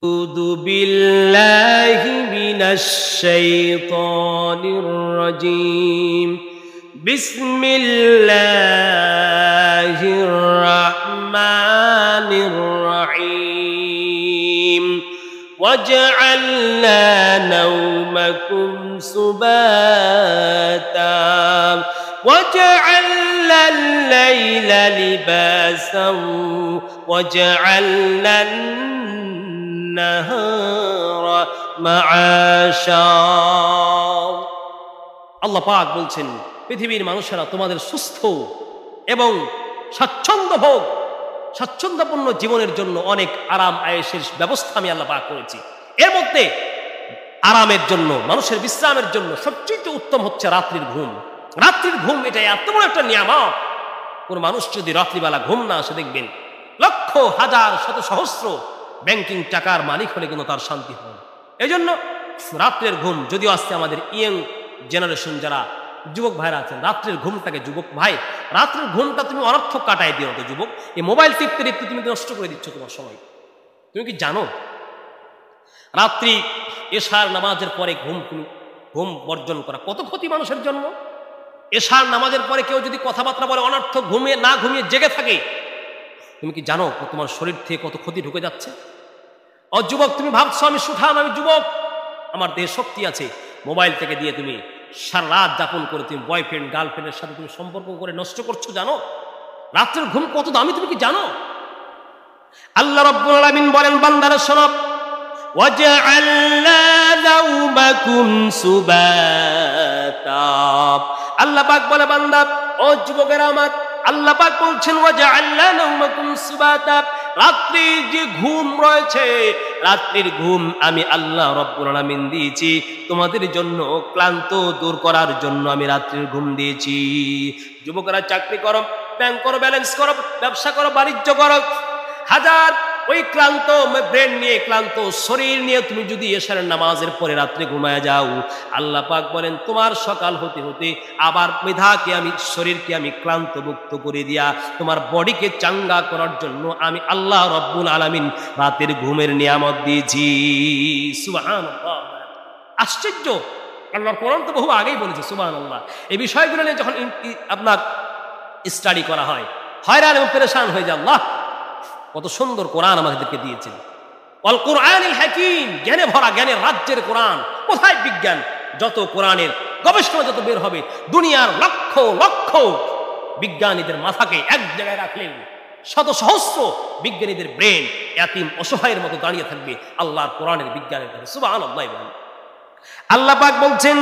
أعوذ بالله من الشيطان الرجيم بسم الله الرحمن الرحيم وجعلنا نومكم سباتا وجعلنا الليل لباسا وجعلنا النهار معاشا আল্লাহ পাক বলছেন পৃথিবীর মানুষেরা তোমাদের সুস্থ এবং স্বাচ্ছন্দ্যপূর্ণ জীবনের জন্য অনেক আরাম আয়েশের ব্যবস্থা আমি আল্লাহ পাক করেছি। এর মধ্যে আরামের জন্য, মানুষের বিশ্রামের জন্য সবচেয়ে উত্তম হচ্ছে রাত্রির ঘুম। রাত্রির ঘুম এটা এত বড় একটা নিয়ামত। কোন মানুষ যদি রাত্রিবেলা ঘুম না আসে, দেখবেন লক্ষ হাজার শত সহস্র ব্যাংকিং টাকার মালিক হলে কিন্তু তার শান্তি হয়। এই জন্য রাত্রের ঘুম, যদিও আজকে আমাদের ইয়ং জেনারেশন যারা যুবক ভাইরা আছেন, রাত্রের ঘুমটাকে, যুবক ভাই রাত্রের ঘুমটা তুমি অনর্থক কাটাই দিও তো যুবক। এই মোবাইল টিপতে টিপতে তুমি নষ্ট করে দিচ্ছ তোমার সময়। তুমি কি জানো রাত্রি এশার নামাজের পরে ঘুম বর্জন করা কত ক্ষতি মানুষের জন্য? এশার নামাজের পরে কেউ যদি কথাবার্তা বলে, অনর্থক না ঘুমিয়ে জেগে থাকে, তুমি কি জানো তোমার শরীর থেকে কত ক্ষতি ঢুকে যাচ্ছে? ও যুবক, তুমি ভাবছো আমি সুঠাম, আমি যুবক, আমার দেহে শক্তি আছে, মোবাইল থেকে দিয়ে তুমি সারা রাত যাপন করে তুমি বয়ফ্রেন্ড গার্লফ্রেন্ডের সাথে তুমি সম্পর্ক করে নষ্ট করছো। জানো রাত্রের ঘুম কত দামি তুমি কি জানো? আল্লাহ রাব্বুল আলামিন বলেন, বান্দারা শোনো, ওয়াজআলনা নাওমাকুম সুবাতা। আল্লাহ পাক বলে, বান্দা ও যুবকেরা আমার, আল্লাহ পাক বলছেন ওয়াজআলনা নাওমাকুম সুবাতা, রাত্রির যে ঘুম রয়েছে, রাত্রির ঘুম আমি আল্লাহ রাব্বুল আলামিন দিয়েছি তোমাদের জন্য, ক্লান্ত দূর করার জন্য আমি রাত্রির ঘুম দিয়েছি। যুবকেরা চাকরি করো, ব্যাংক করো, ব্যালেন্স করো, ব্যবসা করো, বাণিজ্য করো, হাজার ওই ক্লান্ত ব্রেন নিয়ে, ক্লান্ত শরীর নিয়ে তুমি যদি এশার নামাজের পরে রাত্রে ঘুমায় যাও, আল্লাহ পাক বলেন তোমার সকাল হতে হতে আবার মেধাকে আমি, শরীরকে আমি ক্লান্ত মুক্ত করে দিয়া তোমার বডিকে চাঙ্গা করার জন্য আমি আল্লাহ রাব্বুল আলামিন রাতের ঘুমের নিয়ামত দিয়েছি। সুবহানাল্লাহ, আশ্চর্য! আল্লাহর কোরআন তো বহু আগেই বলেছে। সুবহানাল্লাহ, এই বিষয়গুলো নিয়ে যখন আপনার স্টাডি করা হয়, হয়রান এবং পেরেশান হয়ে যায়। আল্লাহ কত সুন্দর কোরআন আমাদেরকে দিয়েছেন। আল কোরআনুল হাকীম, জ্ঞানে ভরা, জ্ঞানের রাজ্যের কোরআন। কোথায় বিজ্ঞান? যত কোরআনের গবেষণা যত বের হবে, দুনিয়ার লক্ষ লক্ষ বিজ্ঞানীদের মাথাকে এক জায়গায় রাখলেন শত সহস্র বিজ্ঞানীদের ব্রেন এতিম অসহায়ের মতো দাঁড়িয়ে থাকবে আল্লাহর কোরআনের বিজ্ঞানের কাছে। সুবহানাল্লাহ। আল্লাহ পাক বলছেন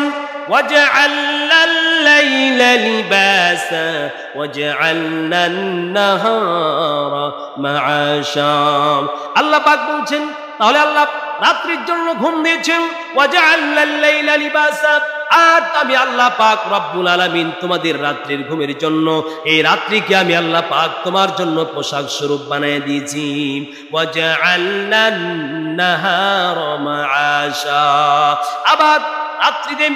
ওয়াজআলনাল লাইলা লিবাসা ওয়াজআলনান নাহারা মাআশা। আল্লাহ পাক বলছেন তাহলে আল্লাহ রাত্রির জন্য ঘুম দিয়েছেন, ওয়াজআলনাল লাইলা লিবাসা, আর আমি আল্লাহ পাক রব্বুল আলামিন তোমাদের রাত্রির ঘুমের জন্য, এই রাত্রিকে আমি আল্লাহ পাক তোমার জন্য পোশাক স্বরূপ বানিয়ে দিয়েছি। ওয়াজআলনান নাহারা মাআশা, আবার রাত্রিতে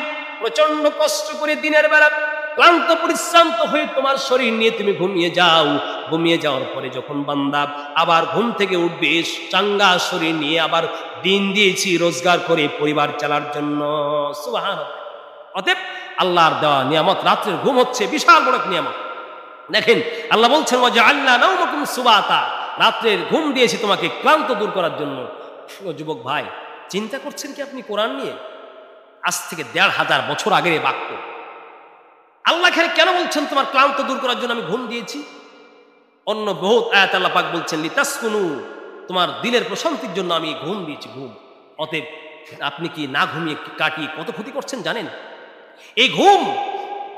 প্রচন্ড কষ্ট করে দিনের বেলা ক্লান্ত পরিশ্রান্ত হয়ে তোমার শরীর নিয়ে তুমি ঘুমিয়ে যাও। ঘুমিয়ে যাওয়ার পরে যখন বান্দা আবার ঘুম থেকে উঠবে, চাঙ্গা শরীর নিয়ে আবার দিন দিয়েছি রোজগার করে পরিবার চালার জন্য। সুবহানাল্লাহ। অতএব আল্লাহর দেওয়া নিয়ামত রাত্রের ঘুম হচ্ছে বিশাল বড় নিয়ামত। দেখেন আল্লাহ বলছেন ওয়াজআলনা নাওমাকুম সুবাতা, রাত্রের ঘুম দিয়েছি তোমাকে ক্লান্ত দূর করার জন্য। যুবক ভাই, চিন্তা করছেন কি আপনি কোরআন নিয়ে? আজ থেকে ১৫০০ বছর আগের এই বাক্য আল্লাহ কেন বলছেন তোমার ক্লান্ত দূর করার জন্য আমি ঘুম দিয়েছি? অন্য বহুত আয়াত আল্লাহ পাক বলছেন লিতাসকুনু, তোমার দিলের প্রশান্তির জন্য আমি ঘুম দিয়েছি, ঘুম। অতএব আপনি কি না ঘুমিয়ে কাটিয়ে কত ক্ষতি করছেন জানেন? এই ঘুম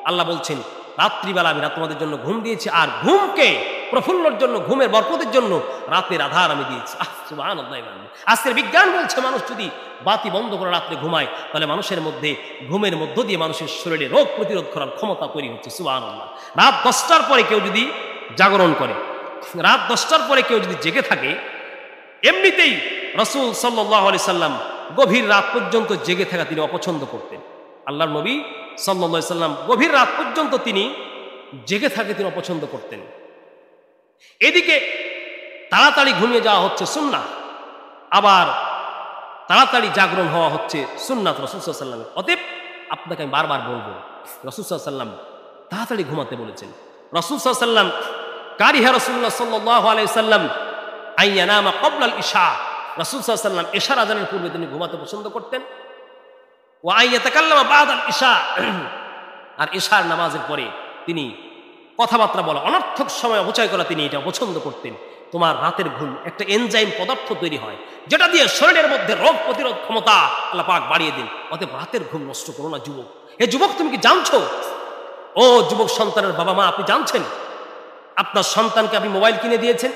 আল্লাহ বলছেন রাত্রিবেলা আমি তোমাদের জন্য ঘুম দিয়েছি, আর ঘুমকে প্রফুল্লর জন্য, ঘুমের বরকতের জন্য রাতের আধার আমি দিয়েছি। সুবহানাল্লাহ। আজকের বিজ্ঞান বলছে মানুষ যদি বাতি বন্ধ করে রাত্রে ঘুমায়, তাহলে মানুষের মধ্যে, ঘুমের মধ্য দিয়ে মানুষের শরীরে রোগ প্রতিরোধ করার ক্ষমতা তৈরি হচ্ছে। সুবহানাল্লাহ। রাত 10টার পরে কেউ যদি জাগরণ করে, রাত 10টার পরে কেউ যদি জেগে থাকে, এমনিতেই রাসূল সাল্লাল্লাহু আলাইহি সাল্লাম গভীর রাত পর্যন্ত জেগে থাকা তিনি অপছন্দ করতেন। আল্লাহর নবী সাল্লাল্লাহু আলাইহি সাল্লাম গভীর রাত পর্যন্ত তিনি জেগে থাকে তিনি অপছন্দ করতেন। এদিকে তাড়াতাড়ি ঘুমিয়ে যাওয়া হচ্ছে সুন্নাহ, আবার তাড়াতাড়ি জাগরণ হওয়া হচ্ছে সুন্নাত রাসূল সাল্লাল্লাহু আলাইহি ওয়াসাল্লামের। অতএব আপনাকে আমি বারবার বলবো, রাসূল সাল্লাল্লাহু আলাইহি ওয়াসাল্লাম তাড়াতাড়ি ঘুমাতে বলেছেন। রাসূল সাল্লাল্লাহু আলাইহি ওয়াসাল্লাম কারিহা রাসূলুল্লাহ সাল্লাল্লাহু আলাইহি ওয়াসাল্লাম আইয়ানামা ক্বাবলা আল ইশা, রাসূল সাল্লাল্লাহু আলাইহি ওয়াসাল্লাম ইশার আযানের পূর্বে তিনি ঘুমাতে পছন্দ করতেন। ওয়া আইয়াতাকাল্লামা বা'দা আল ইশা, আর ইশার নামাজের পরে তিনি কথাবার্তা বলা, অনর্থক সময় অপচয় করা তিনি এটা পছন্দ করতেন। তোমার রাতের ঘুম একটা এনজাইম পদার্থ তৈরি হয় যেটা দিয়ে শরীরের মধ্যে রোগ প্রতিরোধ ক্ষমতা আল্লাহ পাক বাড়িয়ে দিন। অতএব রাতের ঘুম নষ্ট করো না যুবক। এ যুবক, তুমি কি জানছো? ও যুবক সন্তানের বাবা মা, আপনি জানছেন আপনার সন্তানকে আপনি মোবাইল কিনে দিয়েছেন?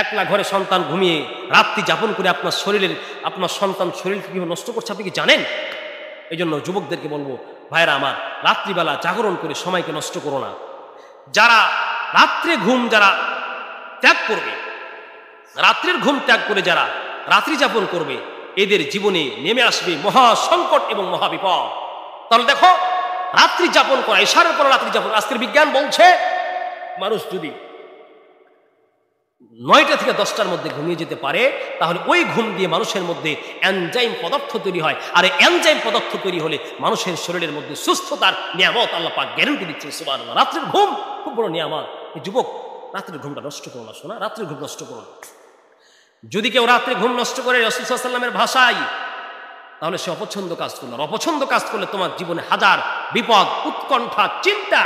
একলা ঘরে সন্তান ঘুমিয়ে রাত্রি যাপন করে আপনার সন্তান শরীরকে কিভাবে নষ্ট করছে আপনি কি জানেন? এই জন্য যুবকদেরকে বলবো, ভাইরা আমার, রাত্রিবেলা জাগরণ করে সময়কে নষ্ট করো না। যারা রাত্রে ঘুম ত্যাগ করবে, রাত্রের ঘুম ত্যাগ করে যারা রাত্রি যাপন করবে, এদের জীবনে নেমে আসবে মহা সংকট এবং মহাবিপদ। তাহলে দেখো, রাত্রি যাপন করা, ইশারের পর রাত্রি যাপন, আজকের বিজ্ঞান বলছে মানুষ যদি 9টা থেকে 10টার মধ্যে ঘুমিয়ে যেতে পারে, তাহলে ওই ঘুম দিয়ে মানুষের মধ্যে এনজাইম পদার্থ তৈরি হয়। আর এনজাইম পদার্থ তৈরি হলে মানুষের শরীরের মধ্যে সুস্থতার নিয়ামত আল্লাহ পাক গ্যারান্টি দিচ্ছেন। সুবহানাল্লাহ। রাত্রের ঘুম খুব বড় নিয়ামত। এই যুবক, রাত্রের ঘুমটা নষ্ট করো না শোনা, রাত্রের ঘুম নষ্ট করো না। যদি কেউ রাত্রে ঘুম নষ্ট করে রাসূল সাল্লাল্লাহু আলাইহি ওয়াসাল্লামের ভাষায়, তাহলে সে অপছন্দ কাজ করলো। আর অপছন্দ কাজ করলে তোমার জীবনে হাজার বিপদ, উৎকণ্ঠা, চিন্তা,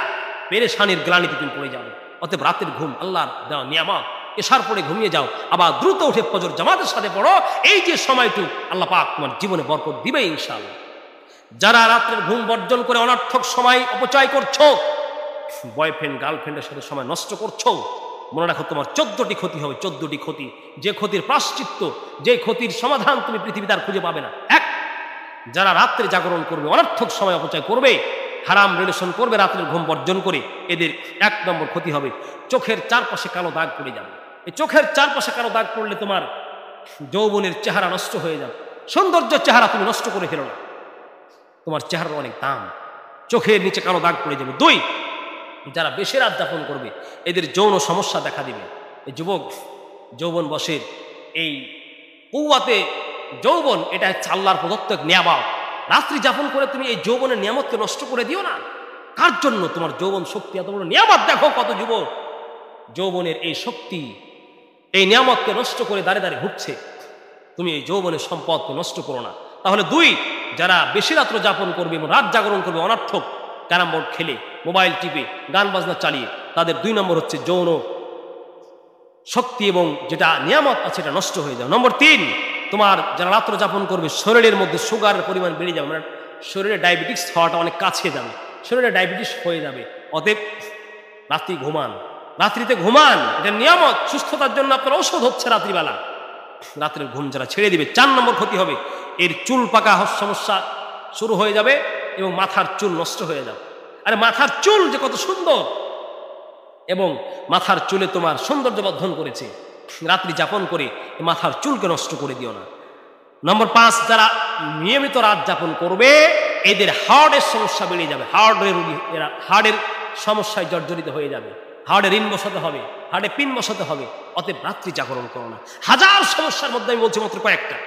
পেরেশানির গ্লানিতে তুমি পড়ে যাবে। অতএব রাতের ঘুম আল্লাহর দেওয়া নিয়ামত। এশার পরে ঘুমিয়ে যাও, আবার দ্রুত উঠে ফজর জামাতের সাথে পড়ো। এই যে সময়টুকু আল্লাহ পাক তোমার জীবনে বরকত দিবে ইনশাআল্লাহ। যারা রাত্রের ঘুম বর্জন করে অনর্থক সময় অপচয় করছো, বয়ফ্রেন্ড গার্লফ্রেন্ডের সাথে সময় নষ্ট করছো, মনে রাখো তোমার 14টি ক্ষতি হবে। 14টি ক্ষতি, যে ক্ষতির প্রায়শ্চিত্ত, যে ক্ষতির সমাধান তুমি পৃথিবীতে আর খুঁজে পাবে না। এক, যারা রাত্রে জাগরণ করবে, অনর্থক সময় অপচয় করবে, হারাম রিলেশন করবে রাত্রের ঘুম বর্জন করে, এদের 1 নম্বর ক্ষতি হবে, চোখের চারপাশে কালো দাগ পড়ে যাবে। এই চোখের চারপাশে কালো দাগ পড়লে তোমার যৌবনের চেহারা নষ্ট হয়ে যাবে। সৌন্দর্য চেহারা তুমি নষ্ট করে ফেলো না, তোমার চেহারার অনেক দাম। চোখের নিচে কালো দাগ পড়ে যাবে। 2, যারা বেশি রাত যাপন করবে, এদের যৌন সমস্যা দেখা দিবে। এই যুবক, যৌবন বসের এই কুওয়াতে যৌবন, এটা হচ্ছে আল্লাহর প্রদত্ত এক নিয়ামত। রাত্রি যাপন করে তুমি এই যৌবনের নিয়ামতকে নষ্ট করে দিও না। কার জন্য? তোমার যৌবন শক্তি এত বড় নিয়ামত। দেখো কত যুবক যৌবনের এই শক্তি, এই নিয়ামতকে নষ্ট করে দাঁড়ে দাঁড়িয়ে ঘুরছে। তুমি এই যৌবনের সম্পদকে নষ্ট করো না। তাহলে 2, যারা বেশি রাত্র যাপন করবে এবং রাত জাগরণ করবে, অনর্থক ক্যারাম বোর্ড খেলে, মোবাইল টিপে, গান বাজনা চালিয়ে, তাদের 2 নম্বর হচ্ছে যৌন শক্তি এবং যেটা নিয়ামত আছে এটা নষ্ট হয়ে যাবে। নম্বর 3, তোমার যারা রাত্র যাপন করবে, শরীরের মধ্যে সুগারের পরিমাণ বেড়ে যাবে, মানে শরীরে ডায়াবেটিস হওয়াটা অনেক কাছে যাবে, শরীরে ডায়াবেটিস হয়ে যাবে। অতএব রাত্রি ঘুমান, রাত্রিতে ঘুমান, এটা নিয়ামত। সুস্থতার জন্য আপনার ঔষধ হচ্ছে রাত্রিবেলা। রাত্রের ঘুম যারা ছেড়ে দিবে, 4 নম্বর ক্ষতি হবে, এর চুল পাকা সমস্যা শুরু হয়ে যাবে এবং মাথার চুল নষ্ট হয়ে যাবে। আরে মাথার চুল যে কত সুন্দর, এবং মাথার চুলে তোমার সৌন্দর্য বর্ধন করেছে, রাত্রি যাপন করে মাথার চুলকে নষ্ট করে দিও না। নম্বর 5, যারা নিয়মিত রাত যাপন করবে, এদের হার্টের সমস্যা বেড়ে যাবে। হার্টের রোগী, এরা হার্টের সমস্যায় জর্জরিত হয়ে যাবে, হার্টে ঋণ বসাতে হবে, হার্টে পিন বসাতে হবে। অতএব রাত্রি জাগরণ করো না। হাজার সমস্যার মধ্যে আমি বলছি মাত্র কয়েকটা।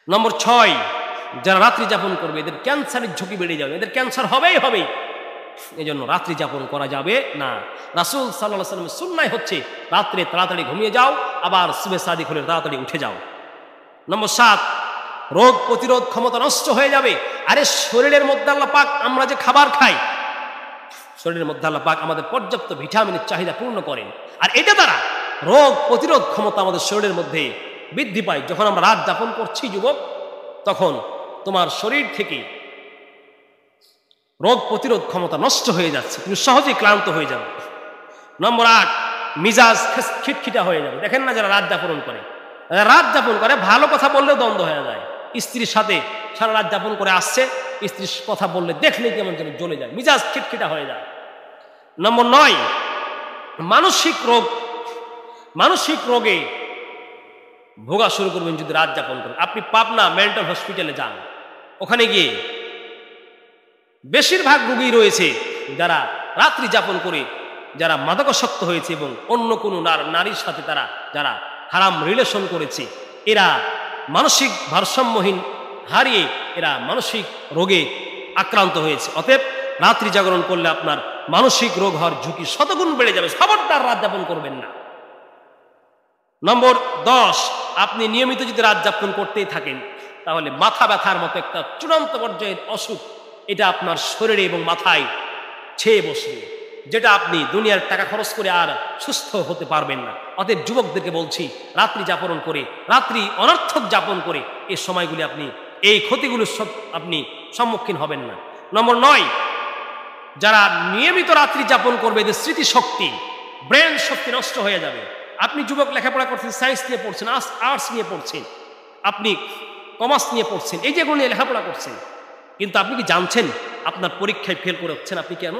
নম্বর 6, যারা রাত্রি যাপন করবে, এদের ক্যান্সারের ঝুঁকি বেড়ে যাবে, এদের ক্যান্সার হবেই হবে। এই জন্য রাত্রি যাপন করা যাবে না। রাসূল সাল্লাল্লাহু আলাইহি ওয়াসাল্লামের সুন্নাহ হচ্ছে রাত্রে তাড়াতাড়ি ঘুমিয়ে যাও, আবার সুবহে সাদিক হলে তাড়াতাড়ি উঠে যাও। নম্বর 7, রোগ প্রতিরোধ ক্ষমতা নষ্ট হয়ে যাবে। আরে শরীরের মধ্যে আল্লাহ পাক, আমরা যে খাবার খাই, শরীরের মধ্যে আল্লাহ পাক আমাদের পর্যাপ্ত ভিটামিনের চাহিদা পূর্ণ করেন, আর এটা দ্বারা রোগ প্রতিরোধ ক্ষমতা আমাদের শরীরের মধ্যে বৃদ্ধি পায়। যখন আমরা রাত যাপন করছি যুবক, তখন তোমার শরীর থেকে রোগ প্রতিরোধ ক্ষমতা নষ্ট হয়ে যাচ্ছে, তুমি সহজেই ক্লান্ত হয়ে যাবে। নম্বর 8, মিজাজ খিটখিটা হয়ে যাবে। দেখেন না, যারা রাত যাপন করে ভালো কথা বললেও দ্বন্দ্ব হয়ে যায়। স্ত্রীর সাথে সারা রাত যাপন করে আসছে, স্ত্রীর কথা বললে দেখলে কেমন যেন জ্বলে যায়, মিজাজ খিটখিটা হয়ে যায়। নম্বর 9, মানসিক রোগে ভোগা শুরু করবেন যদি রাত যাপন করেন। আপনি পাবনা মেন্টাল হসপিটালে যান, ওখানে গিয়ে বেশিরভাগ রোগী রয়েছে যারা রাত্রি যাপন করে, যারা মাদকাসক্ত হয়েছে এবং অন্য কোনো নারীর সাথে তারা যারা হারাম রিলেশন করেছে, এরা মানসিক ভারসাম্যহীন হারিয়ে এরা মানসিক রোগে আক্রান্ত হয়েছে। অতএব রাত্রি জাগরণ করলে আপনার মানসিক রোগ হওয়ার ঝুঁকি শতগুণ বেড়ে যাবে। খবরদার রাত যাপন করবেন না। নম্বর 10, আপনি নিয়মিত যদি রাত যাপন করতেই থাকেন তাহলে মাথা ব্যথার মতো একটা চূড়ান্ত পর্যায়ের অসুখ এটা আপনার শরীরে এবং মাথায় ছেয়ে বসবে, যেটা আপনি দুনিয়ার টাকা খরচ করে আর সুস্থ হতে পারবেন না। অতএব যুবকদেরকে বলছি, রাত্রি যাপন করে, রাত্রি অনর্থক যাপন করে এই সময়গুলি আপনি এই ক্ষতিগুলোর সব আপনি সম্মুখীন হবেন না। নম্বর 9, যারা নিয়মিত রাত্রি যাপন করবে এদের স্মৃতিশক্তি, ব্রেন শক্তি নষ্ট হয়ে যাবে। আপনি যুবক লেখাপড়া করছেন, সায়েন্স নিয়ে পড়ছেন, আর্টস নিয়ে পড়ছেন, আপনি কমার্স নিয়ে পড়ছেন, এই যেগুলো নিয়ে লেখাপড়া করছেন, কিন্তু আপনি কি জানছেন আপনার পরীক্ষায় ফেল করে হচ্ছেন? আপনি কেন?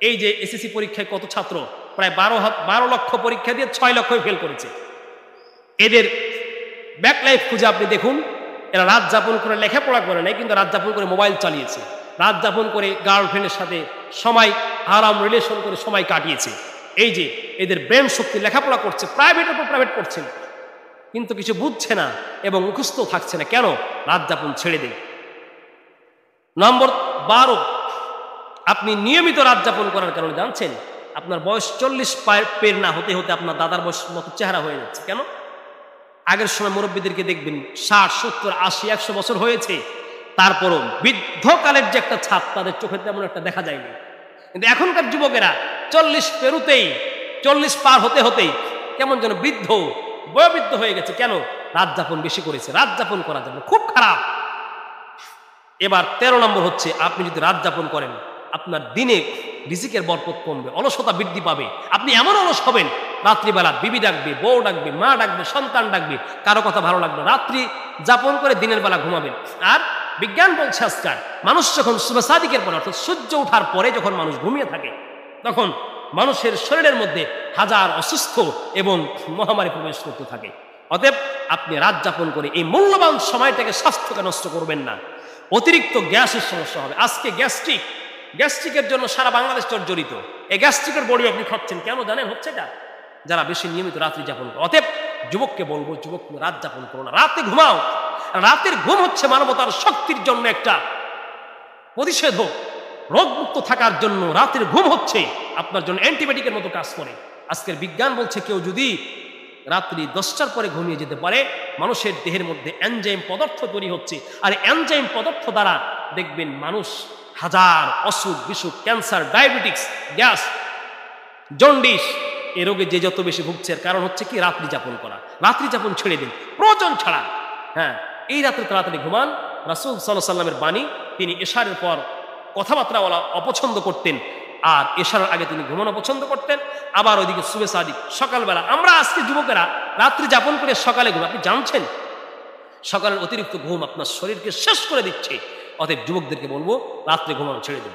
এই যে এসএসসি পরীক্ষায় কত ছাত্র প্রায় 12 লক্ষ পরীক্ষা দিয়ে 6 লক্ষই ফেল করেছে। এদের ব্যাকলাইফ খুঁজে আপনি দেখুন, এরা রাত যাপন করে লেখাপড়া করে নাই, কিন্তু রাত যাপন করে মোবাইল চালিয়েছে, রাত যাপন করে গার্লফ্রেন্ডের সাথে সময় আরাম রিলেশন করে সময় কাটিয়েছে। এই যে এদের ব্রেন শক্তি, লেখাপড়া করছে, প্রাইভেটের উপর প্রাইভেট করছে না, কিন্তু কিছু বুঝছে না এবং মুখস্থ থাকছে না। কেন? রাত যাপন ছেড়ে দেয়। নম্বর 12, আপনি নিয়মিত রাত যাপন করার কারণে জানছেন আপনার বয়স 40 পের না হতে হতে আপনার দাদার বয়স মতো চেহারা হয়ে যাচ্ছে। কেন? আগের সময় মুরব্বীদেরকে দেখবেন 60, 70, 80, 100 বছর হয়েছে, তারপরও বৃদ্ধকালের যে একটা ছাপ তাদের চোখে তেমন একটা দেখা যায়নি। কিন্তু এখনকার যুবকেরা 40 পেরুতেই, 40 পার হতে হতেই কেমন যেন বৃদ্ধ, বয়োবৃদ্ধ হয়ে গেছে। কেন? রাত যাপন বেশি করেছে। রাত যাপন করা যাবে খুব খারাপ। এবার 13 নম্বর হচ্ছে, আপনি যদি রাত যাপন করেন আপনার দিনে রিজিকের বরকত কমবে, অলসতা বৃদ্ধি পাবে। আপনি এমন অলস হবেন, রাত্রিবেলা বিবি ডাকবে, বউ ডাকবে, মা ডাকবে, সন্তান ডাকবে, কারো কথা ভালো লাগবে। রাত্রি যাপন করে দিনের বেলা ঘুমাবেন। আর বিজ্ঞান বলছে আজকাল মানুষ যখন সুবহ সাদিকের পরে, অর্থাৎ সূর্য ওঠার পরে যখন মানুষ ঘুমিয়ে থাকে, তখন মানুষের শরীরের মধ্যে হাজার অসুস্থ এবং মহামারী প্রবেশ করতে থাকে। অতএব আপনি রাত যাপন করে এই মূল্যবান সময়টাকে স্বাস্থ্যকে নষ্ট করবেন না। অতিরিক্ত গ্যাসের সমস্যা হবে। আজকে গ্যাস্ট্রিকের জন্য সারা বাংলাদেশ জড়িত। এই গ্যাস্ট্রিকের বড়ি আপনি খাচ্ছেন কেন জানেন? হচ্ছে এটা যারা বেশি নিয়মিত রাত্রি যাপন করে। অতএব যুবককে বলবো, যুবক রাত যাপন করো না, রাতে ঘুমাও। রাতের ঘুম হচ্ছে মানবতার শক্তির জন্য একটা প্রতিষেধক। রোগমুক্ত থাকার জন্য রাতের ঘুম হচ্ছে আপনার জন্য অ্যান্টিবায়োটিকের মতো কাজ করে। আজকের বিজ্ঞান বলছে কেউ যদি রাত্রি 10টার পরে ঘুমিয়ে যেতে পারে, মানুষের দেহের মধ্যে এনজাইম পদার্থ তৈরি হচ্ছে, আর এনজাইম পদার্থ দ্বারা দেখবেন মানুষ হাজার অসুখ বিসুখ, ক্যান্সার, ডায়াবেটিক্স, গ্যাস, জন্ডিস এ রোগে যে যত বেশি ভুগছে, এর কারণ হচ্ছে কি? রাত্রি যাপন করা। রাত্রি যাপন ছেড়ে দিন প্রয়োজন ছাড়া। হ্যাঁ, এই রাত্রে তাড়াতাড়ি ঘুমান। রাসূল সাল্লাল্লাহু আলাইহি ওয়াসাল্লামের বাণী, তিনি এশারের পর কথাবার্তা বলা অপছন্দ করতেন, আর এশারের আগে তিনি ঘুমানো পছন্দ করতেন। আবার ওইদিকে সুবহে সাদিক সকালবেলা। আমরা আজকে যুবকেরা রাত্রি যাপন করে সকালে ঘুম। আপনি জানছেন সকালের অতিরিক্ত ঘুম আপনার শরীরকে শেষ করে দিচ্ছে। অতএব যুবকদেরকে বলবো রাত্রে ঘুমানো ছেড়ে দিন।